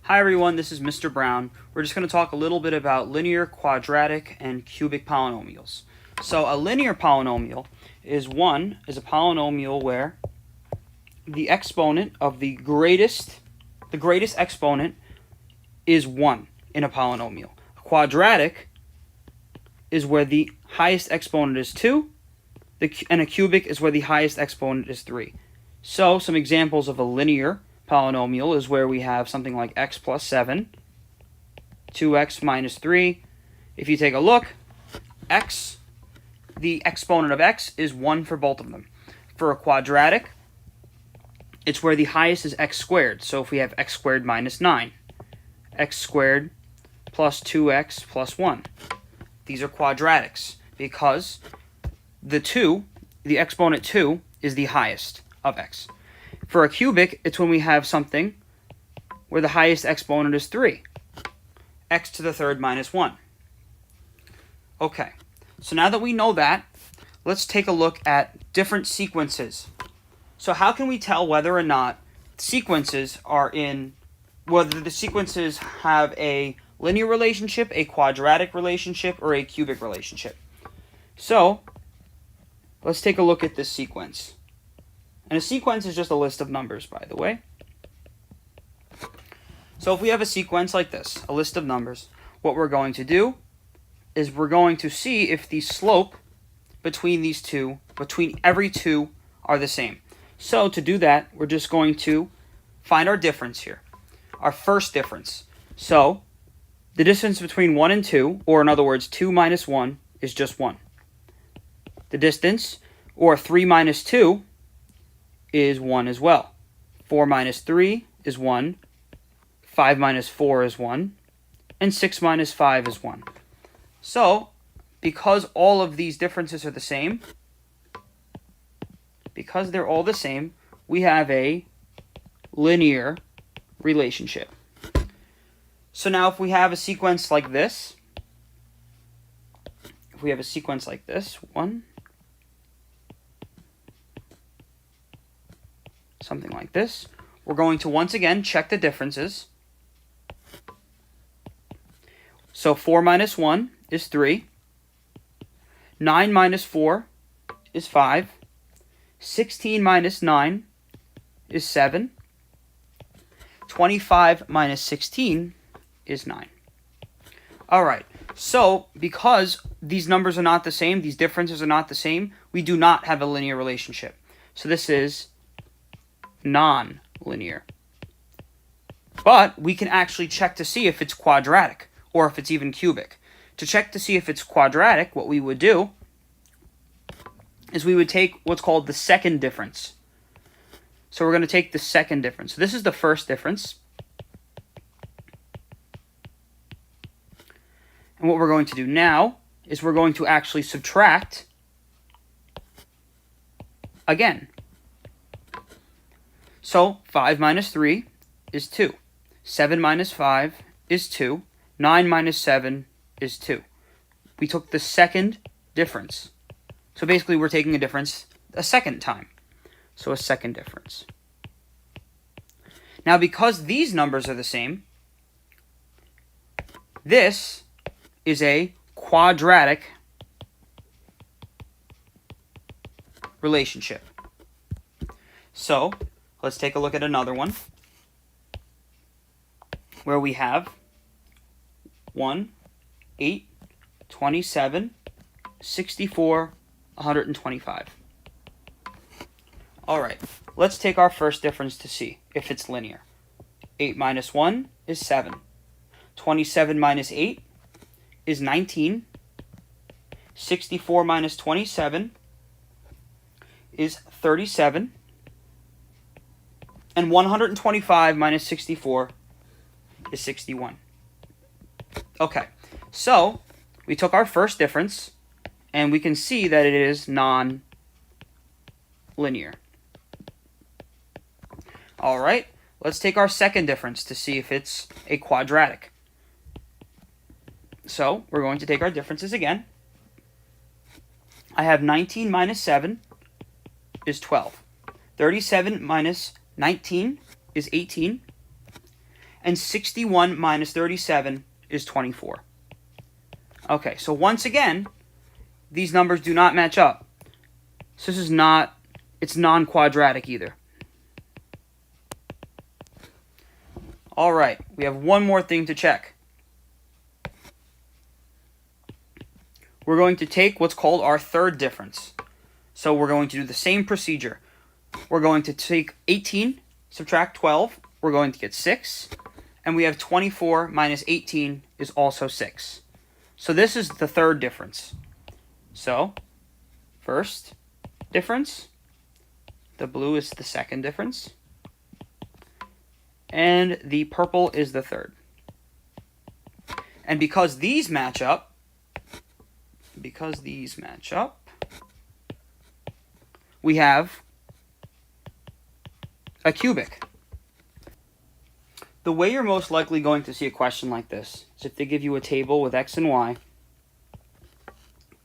Hi everyone, this is Mr. Brown. We're just going to talk a little bit about linear, quadratic, and cubic polynomials. So a linear polynomial is a polynomial where the exponent of the greatest exponent is 1 in a polynomial. A quadratic is where the highest exponent is 2, and a cubic is where the highest exponent is 3. So some examples of a linear polynomial is where we have something like x plus 7, 2x minus 3. If you take a look, the exponent of x is 1 for both of them. For a quadratic, it's where the highest is x squared. So if we have x squared minus 9, x squared plus 2x plus 1. These are quadratics because the exponent 2 is the highest of x. For a cubic, it's when we have something where the highest exponent is 3. X to the third minus 1. Okay, so now that we know that, let's take a look at different sequences. So how can we tell whether or not whether the sequences have a linear relationship, a quadratic relationship, or a cubic relationship? So let's take a look at this sequence. And a sequence is just a list of numbers, by the way. So if we have a sequence like this, a list of numbers, what we're going to do is we're going to see if the slope between every two are the same. So to do that, we're just going to find our difference here, our first difference. So the distance between 1 and 2, or in other words, 2 minus 1 is just 1. The distance, or 3 minus 2, is 1 as well. 4 minus 3 is 1. 5 minus 4 is 1. And 6 minus 5 is 1. So, because all of these differences are the same, because they're all the same, we have a linear relationship. So now if we have a sequence like this, one, something like this, we're going to once again check the differences. So 4 minus 1 is 3. 9 minus 4 is 5. 16 minus 9 is 7. 25 minus 16 is 9. Alright, so because these numbers are not the same, these differences are not the same, we do not have a linear relationship. So this is non-linear. But we can actually check to see if it's quadratic or if it's even cubic. To check to see if it's quadratic, what we would do is we would take what's called the second difference. So we're going to take the second difference. So this is the first difference. And what we're going to do now is we're going to actually subtract again. So 5 minus 3 is 2. 7 minus 5 is 2. 9 minus 7 is 2. We took the second difference. So basically we're taking a difference a second time. So a second difference. Now because these numbers are the same, this is a quadratic relationship. So let's take a look at another one where we have 1, 8, 27, 64, 125. Alright, let's take our first difference to see if it's linear. 8 minus 1 is 7. 27 minus 8 is 19. 64 minus 27 is 37. And 125 minus 64 is 61. Okay, so we took our first difference, and we can see that it is non-linear. All right, let's take our second difference to see if it's a quadratic. So we're going to take our differences again. I have 19 minus 7 is 12. 37 minus 19 is 18. and 61 minus 37 is 24. Okay, so once again, these numbers do not match up. So this is not, it's non-quadratic either. All right, we have one more thing to check. We're going to take what's called our third difference. So we're going to do the same procedure. We're going to take 18, subtract 12, we're going to get 6, and we have 24 minus 18 is also 6. So this is the third difference. So, first difference, the blue is the second difference, and the purple is the third. And because these match up, we have a cubic. The way you're most likely going to see a question like this is if they give you a table with x and y,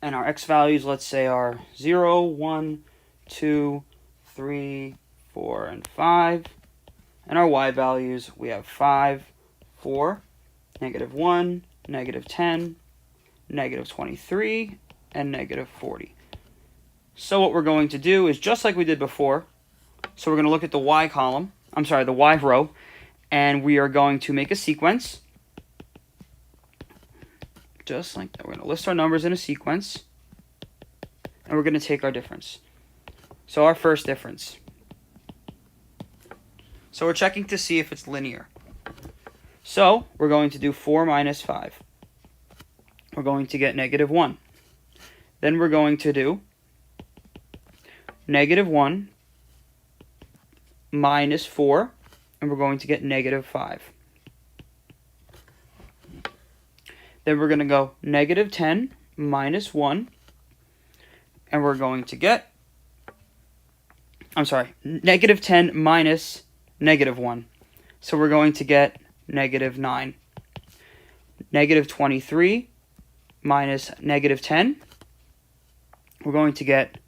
and our x values, let's say, are 0, 1, 2, 3, 4, and 5, and our y values, we have 5, 4, negative 1, negative 10, negative 23, and negative 40. So what we're going to do is just like we did before. So we're going to look at the y column, the y row, and we are going to make a sequence. Just like that. We're going to list our numbers in a sequence, and we're going to take our difference. So our first difference. So we're checking to see if it's linear. So we're going to do 4 minus 5. We're going to get negative 1. Then we're going to do negative 1 minus 4, and we're going to get negative 5. Then we're going to go negative 10 minus 1, and we're going to get, negative 10 minus negative 1. So we're going to get negative 9. Negative 23 minus negative 10, we're going to get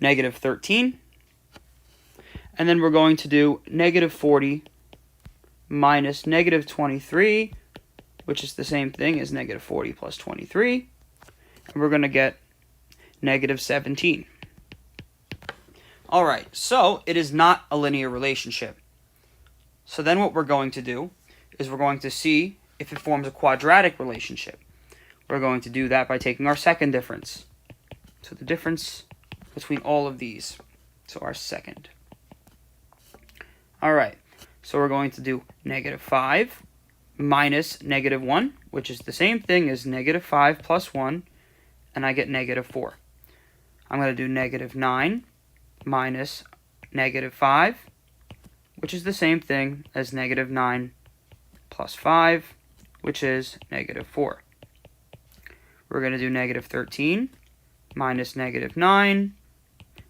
negative 13. And then we're going to do negative 40 minus negative 23, which is the same thing as negative 40 plus 23. And we're going to get negative 17. All right, so it is not a linear relationship. So then what we're going to do is we're going to see if it forms a quadratic relationship. We're going to do that by taking our second difference. So the difference between all of these. So our second. All right, so we're going to do negative 5 minus negative 1, which is the same thing as negative 5 plus 1, and I get negative 4. I'm going to do negative 9 minus negative 5, which is the same thing as negative 9 plus 5, which is negative 4. We're going to do negative 13 minus negative 9,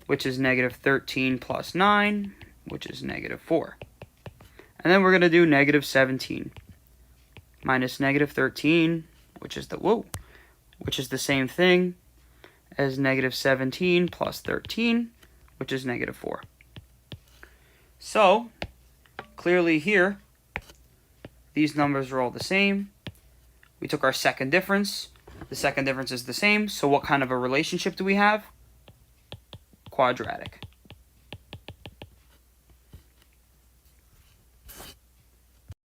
which is negative 13 plus 9, which is negative 4. And then we're going to do negative 17 minus negative 13, which is the same thing as negative 17 plus 13, which is negative 4. So, clearly here, these numbers are all the same. We took our second difference. The second difference is the same. So what kind of a relationship do we have? Quadratic.